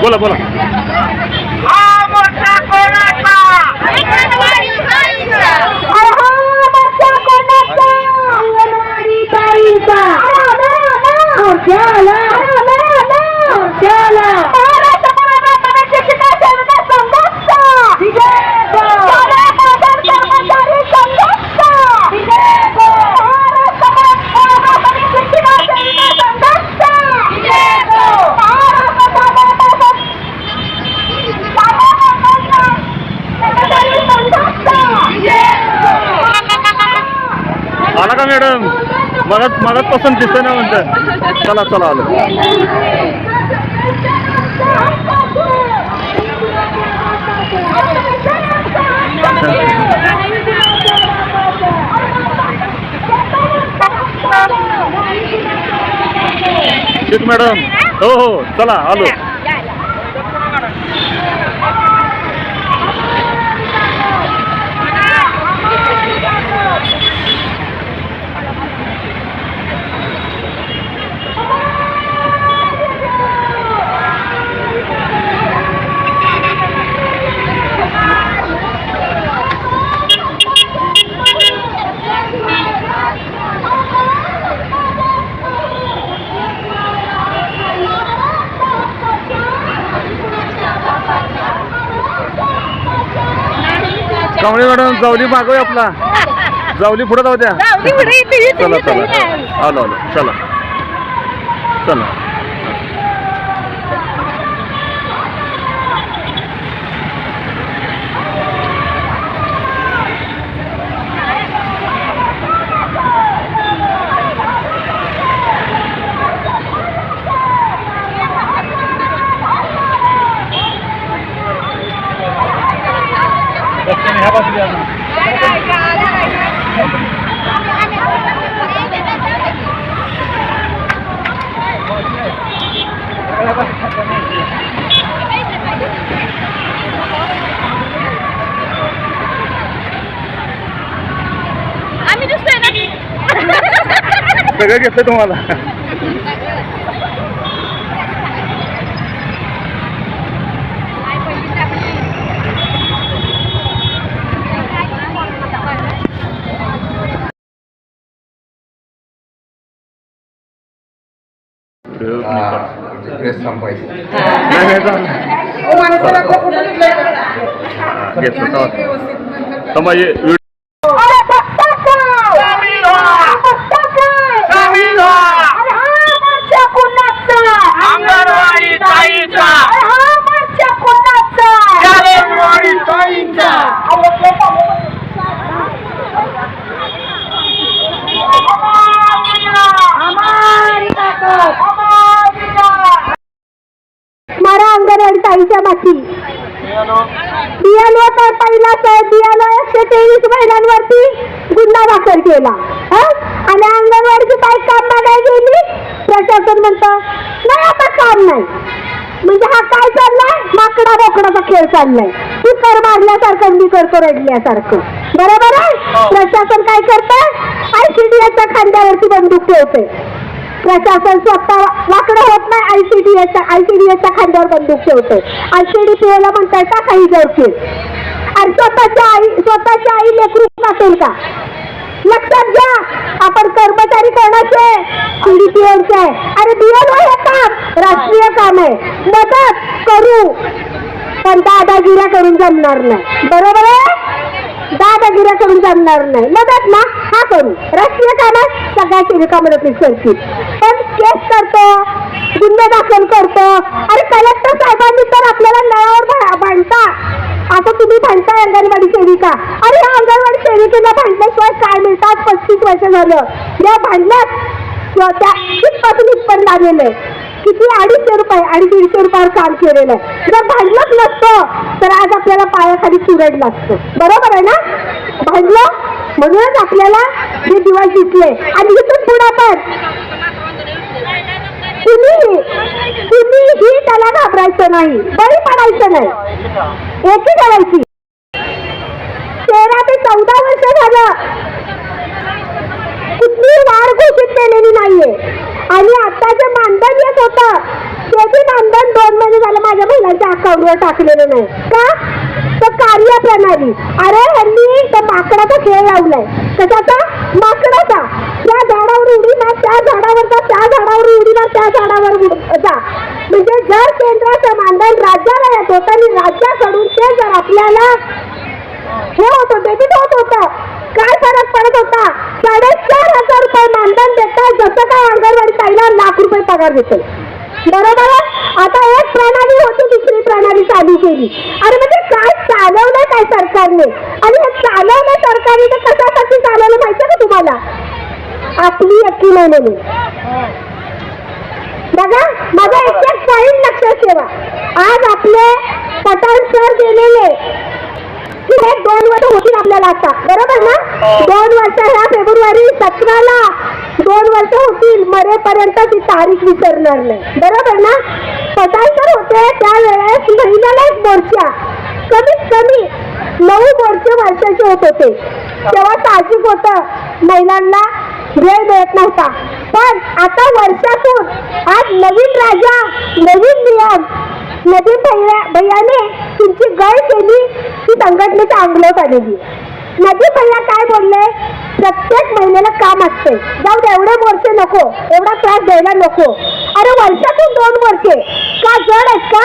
बोला बोला. आला का मॅडम? मला पसंत दिसत ना म्हणतात. चला चला आलो. ठीक मॅडम. हो हो चला आलो. कांबळे मॅडम जावली मागवूया आपला. जावली पुढे जाऊ द्या. चला चला आलो आलो. चला चला. आम्ही दिसतोय ना. सगळं घेतलं तुम्हाला. अंगणवाडी ताईच्या माती बियाणं तर पहिला बियाणं 123 महिलांवरती गुन्हा दाखल केला. आणि अंगणवाडीची ताई काम मागायला गेली. प्रशासन म्हणतं नाही आता काम नाही. म्हणजे हा काय चाललाय? माकडा बोकडाचा खेळ चाललाय. तू कर मारल्यासारखं मी करतो रडल्यासारखं. बरोबर आहे. प्रशासन काय करतं? ICDSच्या खांद्यावरती बंदूक ठेवते. प्रशासन स्वतः वाकडं होत नाही. ICDSच्या खांद्यावर बंदूक ठेवते. ICDPAला म्हणताय का काही जवळ. आणि स्वतःची आई लेकरू असेल का? लक्षात घ्या. आपण कर्मचारी कोणाचे? CDPAचे आहे. अरे BLO हे काम राष्ट्रीय काम आहे. मदत करू पण दादागिऱ्या करून जमणार नाही. बरोबर आहे. दादागिऱ्या करून जमणार नाही. मदत ना हा करू. राष्ट्रीय कामात सगळ्या सेविका मदतीस करतील. पण केस करतो, गुन्हे दाखल करतो. अरे कलेक्टर साहेबांनी तर आपल्याला नळावर भांडता. आता तुम्ही भांडताय अंगणवाडी सेविका. अरे या अंगणवाडी सेविकेला भांडल्याशिवाय काय मिळतात? 35 वर्ष झालं या भांडण्यात त्या इथपासून इथपर्यंत आलेलं आहे. किती 250 रुपये आणि 150 रुपयावर काम केलेलं आहे. जर भांडलंच नसतं तर आज आपल्याला पायाखाली चुरडलं असतं. बरोबर आहे ना? भांडलं म्हणूनच आपल्याला हे दिवस दिसले. आणि इथून पुढे पण कुणीही त्याला घाबरायचं नाही, बळी पडायचं नाही. एकी करायची. 13 ते 14 वर्ष झालं कुठलीही वाढ घोषित केलेली नाहीये. आणि आता जे मानधन येत होतं ते बी मानधन 2 महिने झालं माझ्या महिलांच्या अकाउंटवर टाकलेलं नाही का? तर कार्यप्रणाली. अरे ह्यांनी तर माकडाचा खेळ लावलाय. कशाचा? माकडाचा. त्या झाडावर उडी ना त्या झाडावर जा, त्या झाडावर उडी ना त्या झाडावर जा. म्हणजे जर केंद्राचं मानधन राज्याला येत होतं आणि राज्याकडून ते जर आपल्याला हे होत होते डेबिट होत होतं, काय फरक पडत होता? 4,500 रुपये मानधन देतात, जसं काय अंगणवाडी ताईला ₹1,00,000 पगार देतो. बरोबर आहे. आता एक प्रणाली होती, दुसरी प्रणाली चालू केली. अरे म्हणजे काय चालवलंय काय सरकारने? आणि हे चालवलंय सरकारने तर कशासाठी चालवलं माहिती का तुम्हाला? आपली अक्की म्हणून. बघा माझा एक पॉइंट लक्षात ठेवा. आज आपले पठाण सर गेलेले 2 वर्ष होतील आपल्याला आता, बरोबर ना? 2 वर्ष ह्या फेब्रुवारी 17ला 2 वर्ष होतील. मरेपर्यंत ती तारीख विसरणार नाही, बरोबर ना? पठाणकर होते त्यावेळेस महिन्याला 1 मोर्चा, कमीत कमी 9 मोर्चे वर्षाचे होत होते. तेव्हा साहजिक होतं महिलांना वेळ मिळत नव्हता. पण आता वर्षातून आज नवीन राजा, नवीन नियम, नवीन भैयाने तुमची गळ केली, ती संघटनेचा अंगलट आलेली. नदी भैया काय बोलले? प्रत्येक महिन्याला काम असते, जाऊ दे एवढे मोर्चे नको, एवढा त्रास द्यायला नको. अरे वर्षातून 2 मोर्चे का जड आहेत का?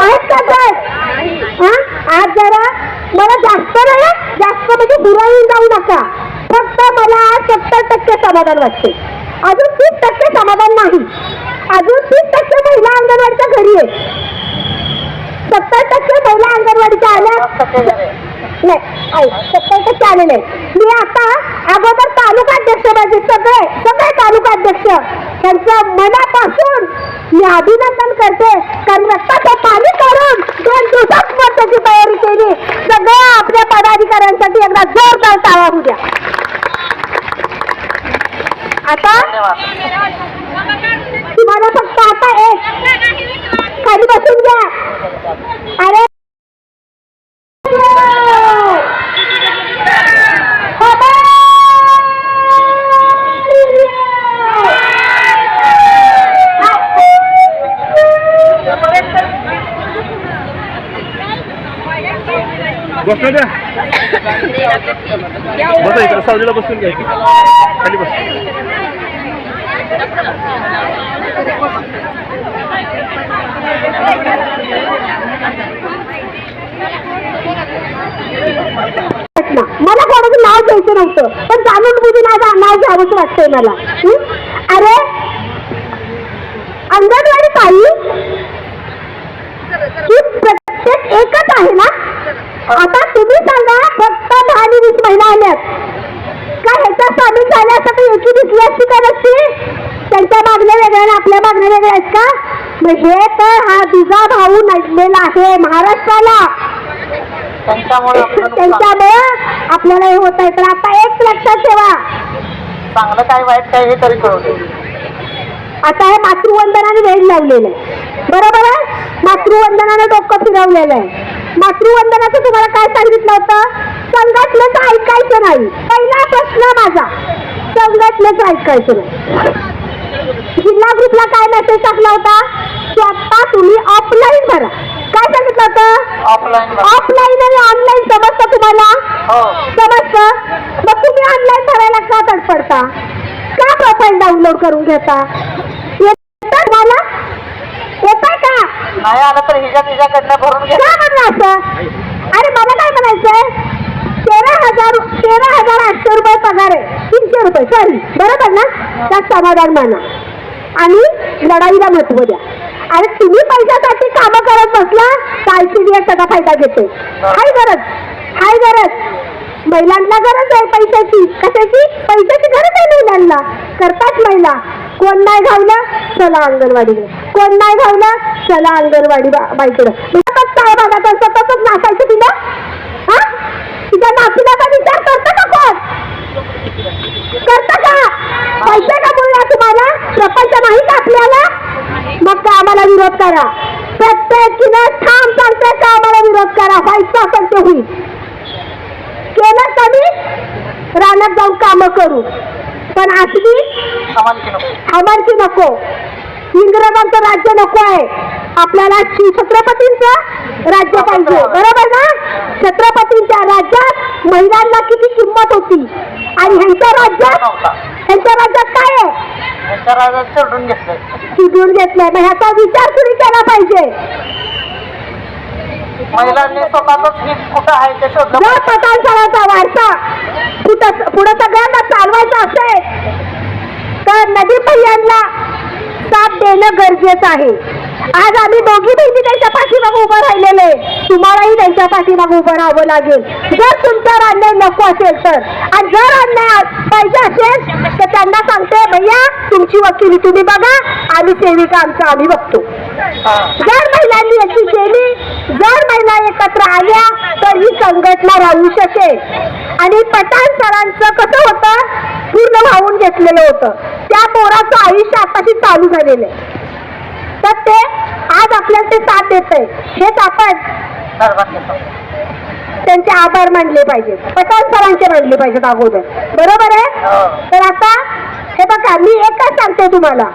आहेत का जड? आज जरा मला जास्त नाही, जास्त म्हणजे बुरावून जाऊ नका. फक्त मला 70% समाधान वाटते. अजून 30% समाधान नाही. अजून 30% महिला अंगणवाडीच्या घरी आहेत. 70% महिला अंगणवाडीच्या आल्या नाही, 70% आलेले. मी आता अगोदर तालुकाध्यक्ष माझे सगळे तालुकाध्यक्ष त्यांचं मनापासून मी अभिनंदन करते. कारण रक्ताचं पाणी करून 2 दिवसात त्याची तयारी केली. सगळ्या आपल्या पदाधिकाऱ्यांसाठी एकदा जोरदार टाळा होऊ द्या. आता तुम्हाला फक्त आता एक खाली बसून घ्या. अरे बसू द्या, बसा इकडे सावलीला बसून घ्या, खाली बस. मला कोणाचं नाव घ्यायचं नव्हतं, पण जाणून बुजून आज नाव घ्यावंच वाटतंय मला. अरे अंगणवाडी ताई ही प्रत्येक एकच आहे ना? आता तुम्ही सांगा, फक्त 10 आणि 20 महिला आल्यात का ह्याच्यात सामील झाल्यासाठी एकी दिसली असती का नसती? त्यांच्या मागण्या वेगळ्या आणि आपल्या मागण्या वेगळ्या आहेत का? हे तर हा दुजा भाऊ नडलेला आहे महाराष्ट्राला. त्यांच्यामुळे आपल्याला हे होत आहे. तर आता एक लक्षात ठेवा, चांगलं काय वाईट काय हे तरी कळू. आता हे मातृवंदनाने वेळ लावलेलं आहे, बरोबर आहे? मातृवंदनाने डोकं फिरवलेलं आहे. मातृवंदनाचं तुम्हाला काय सांगितलं होतं? संघटनेचं ऐकायचं नाही. पहिला प्रश्न माझा, संघटनेचं ऐकायचं नाही. जिल्हा ग्रुपला काय मेसेज टाकला होता? स्वतः तुम्ही ऑफलाईन भरा. काय सांगितलं होतं? ऑफलाईन आणि ऑनलाईन समजतं तुम्हाला? समजतं. मग तुम्ही ऑनलाईन भरायला का तडपडता? का प्रोफाईल डाउनलोड करून घेता? येतं तुम्हाला? येतं का? नाही आलं तर हिच्याकडनं भरून घ्या. का म्हणलं असं? अरे मला काय म्हणायचंय, 13,800 रुपये पगार आहे. 300 रुपये सॉरी, बरोबर ना? त्यात समाधान माना आणि लढाईला महत्व द्या. अरे तुम्ही पैशासाठी कामं करत बसला तर ICDS सगळा फायदा घेते. हाय गरज महिलांना गरज आहे पैशाची. कशाची? पैशाची गरज आहे महिलांना. करतात महिला. कोण नाही घावलं, चला अंगणवाडीला. कोण नाही घावलं, चला अंगणवाडी बाईकडं. काय बघा सततच नाचायचं तिला? हा, तिच्या नाचीला का विचार करतं का कोण? करतं का? पैसे का बोलला तुम्हाला? प्रपंच नाही का आपल्याला? मग का आम्हाला विरोध करा. प्रत्येकीनं ठाम सांगते का आम्हाला विरोध करा. व्हायचं असेल ते होईल. केलं कमी रानात जाऊन कामं करू. पण असली हमालकी नको. इंग्रजांचं राज्य नको आहे, आपल्याला छत्रपतींचं राज्य पाहिजे. बरोबर ना? छत्रपतींच्या राज्यात महिलांना किती किंमत होती आणि ह्यांच्या राज्यात काय आहे? चिडून घेतलंय. मग ह्याचा विचार तुम्ही केला पाहिजे. महिलांनी स्वतःच हित कुठं आहे ते शोधलं. जर पठाणसाळाचा वारसा पुढे सगळ्यांना चालवायचा असेल तर नदी भैयांना साथ देणं गरजेचं आहे. आज आम्ही दोघी बहिणी त्यांच्या पाठीमागे उभं राहिलेले, तुम्हालाही त्यांच्या पाठीमागे उभं राहावं लागेल जर तुमचा अन्याय नको असेल तर. आणि जर अन्याय पाहिजे असेल तर त्यांना सांगते, भैया तुमची वकिली तुम्ही बघा, आम्ही सेविका आमचं आम्ही बघतो. जर महिलांनी याची केली, जर महिला एकत्र आल्या तर ही संघटना राहू शकेल. आणि पठाण सरांचं कसं होतं, पूर्ण वाहून घेतलेलं होतं. त्या पोराचं आयुष्य आताशी चालू झालेलं आहे, तर ते आज आपल्याला ते साथ देत आहे. हेच आपण त्यांचे आभार मानले पाहिजेत, पठाण सरांचे मानले पाहिजेत अगोदर. बरोबर आहे? तर आता हे बघा, मी एकच सांगते तुम्हाला,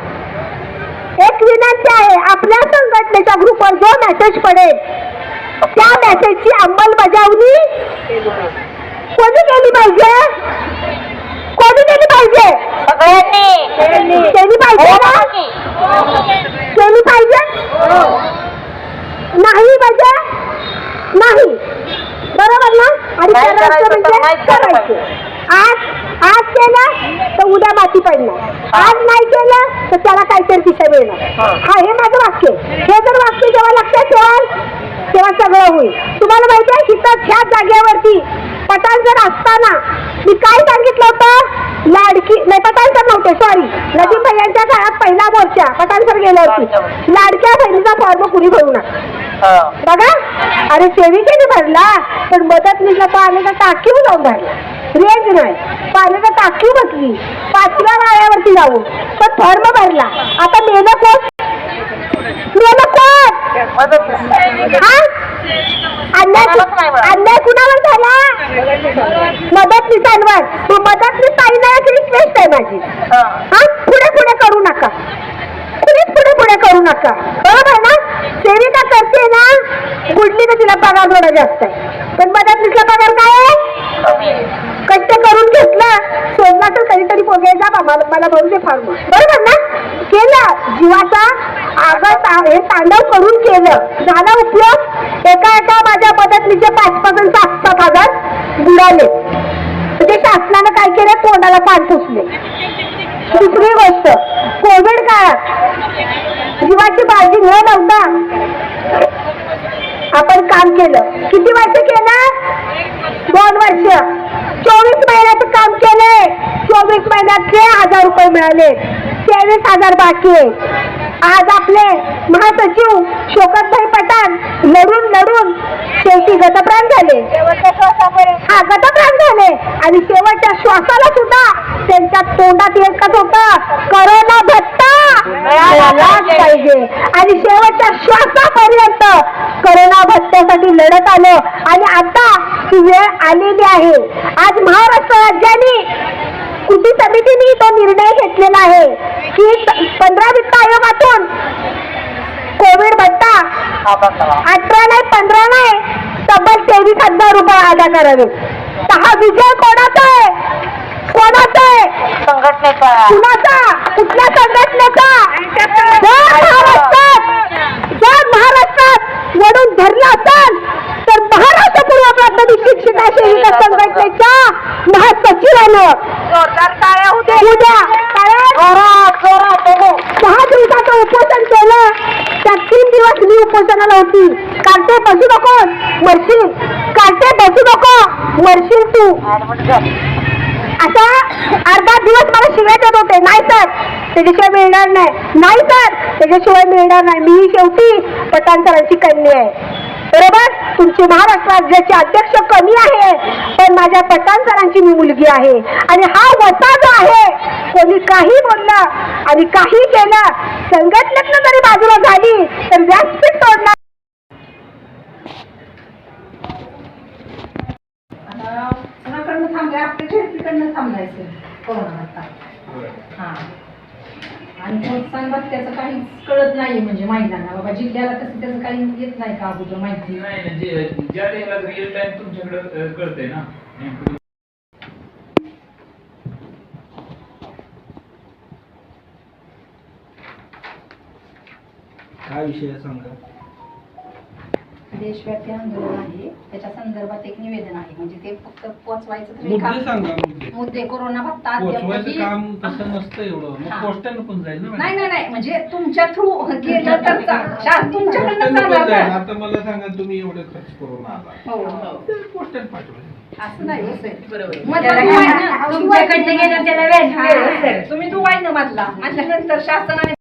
एक विनंती आहे. आपल्या संघटनेच्या ग्रुपवर जो मेसेज पडेल त्या मेसेजची अंमलबजावणी कोणी केली पाहिजे? कोणी केली पाहिजे? केली पाहिजे ना? केली पाहिजे नाही म्हणजे नाही. बरोबर ना? आणि करायचं म्हणजे करायचं. आज केलं तर उद्या माती पडणार, आज नाही केलं तर त्याला काहीतरी दिशा मिळणार. हा, हे माझं वाक्य. हे जर वाक्य जेव्हा लक्षात ठेवाल तेव्हा सगळं होईल. तुम्हाला माहिती आहे, तिथं ह्या जागेवरती पठाण सर असताना मी काय सांगितलं होतं? लाडकी नाही, पठाण सर नव्हते, सॉरी, नजीम भैयांच्या काळात पहिला मोर्चा पठाण सर गेले होते. लाडक्या बहिणीचा फॉर्म कुणी भरू नका बघा. अरे सेविकेने भरला, पण मदतनीसला पाण्याचा टाकीव जाऊन भरला. रेंज नाही, पाण्याचा टाकीव बसली 5व्या माळ्यावरती जाऊन, पण फॉर्म भरला. आता मेलं कोण? अन्याय कुणावर झाला? मदतनीसांवर. मदतनीस ताईंना एक रिक्वेस्ट आहे माझी, हा, पुढे पुढे करू नका, कुणीच पुढे पुढे करू नका. बरोबर ना? सेविका करते ना, बुडली तर तिला पगार थोडा जास्त आहे, पण मदतनीसला पगार काय आहे? कष्ट करून घेतलं, सोडला तर कधीतरी पोगायचा मला भरून ते फार. बरोबर ना? केलं जीवाचा आघात, हे तांडव करून केलं, झाला उपयोग. एका माझ्या मदतनीचे 5,000 7,000 हजार बुडाले. म्हणजे शासनानं काय केलं? तोंडाला पान पुसले. दुसरी गोष्ट, कोविड काळात जीवाची काळजी न लावता आपण काम केलं. किती वर्ष केलं? 2 वर्ष. 24 महिन्याचं काम केलंय. 24 महिन्यात 6,000 रुपये मिळाले, 23,000 बाकी आहे. आज आपले महासचिव शोकतभाई पठाण लढून शेवटी गतप्राण झाले. हा, गतप्राण झाले. आणि शेवटच्या श्वासाला सुद्धा त्यांच्या तोंडात एकच होतं, करोना भत्ता मिळालाच पाहिजे. आणि शेवटच्या श्वासापर्यंत करोना भत्त्यासाठी लढत आलं. आणि आता ती वेळ आलेली आहे. आज महाराष्ट्र राज्याने कृती समितीने तो निर्णय घेतलेला आहे की 15 वित्त आयोगातून कोविड भत्ता 18 नाही 15 नाही तब्बल 23,000 रुपये अदा करावे. हा विजय कोणाचा आहे? कोणाचा आहे? संघटनेचा. कुणाचा? कुठल्या संघटनेचा? जर महाराष्ट्रात वडून धरला असेल तर महाराष्ट्र पूर्व प्राथमिक शिक्षिका सेविका संघटनेच्या महासचिवानं उद्या 6 दिवसाचं उपोषण केलं. त्या 3 दिवस मी उपोषणाला होती. कालते बसू नको मरशील, कालते बसू नको मरशील तू, असा अर्धा दिवस मला शिव्या देत होते. नाही सर त्याच्याशिवाय मिळणार नाही, नाही सर त्याच्याशिवाय मिळणार नाही. मी शेवटी पठाण सरांची कन्या आहे. बरोबर? तुमची महाराष्ट्र राज्याचे अध्यक्ष कमी आहे, पण माझ्या पठाण सरांची मी मुलगी आहे. आणि हा वसा जो आहे, कोणी काही बोललं आणि काही केलं, संघटनेतनं जरी बाजूला झाली तर व्यासपीठ तोडणार. थांबले आपल्या झेडपीकडनं थांबलायचं. हा. आणि प्रोत्साहन भत्त्याचं काहीच कळत नाही म्हणजे महिलांना बाबा जिल्ह्याला तसं त्याचं काही येत नाही का अगोदर माहिती नाही म्हणजे ज्या टाइमला रिअल टाइम तुमच्याकडे कळतंय ना. काय विषय आहे सांगा. देशव्यापी आंदोलन आहे त्याच्या संदर्भात एक निवेदन आहे म्हणजे ते फक्त पोचवायचं तरी मुद्दे काम- सांगा मुद्दे. मुद्दे कोरोना भत्ता पोचवायचं अद्यापही- काम तसं नसतं एवढं. मग हा. पोस्टानं पण जाईल ना नाही मॅडम? नाही नाही म्हणजे तुमच्या थ्रू गेलं तर तुमच्याकडनं पोस्टानं पण चालणार जाईल. ना. आता मला सांगा तुम्ही एवढे खर्च करून आला हो तर पोस्टानं पाठवायचं. असं नाही हो सर. बरोबर. मग त्याला तुम्ही काय- वाहिनं- तुमच्याकडनं गेलं त्याला व्याज मिळेल, हा, सर. तुम्ही तो वाहिनं मधला म्हटल्यानंतर शासनाने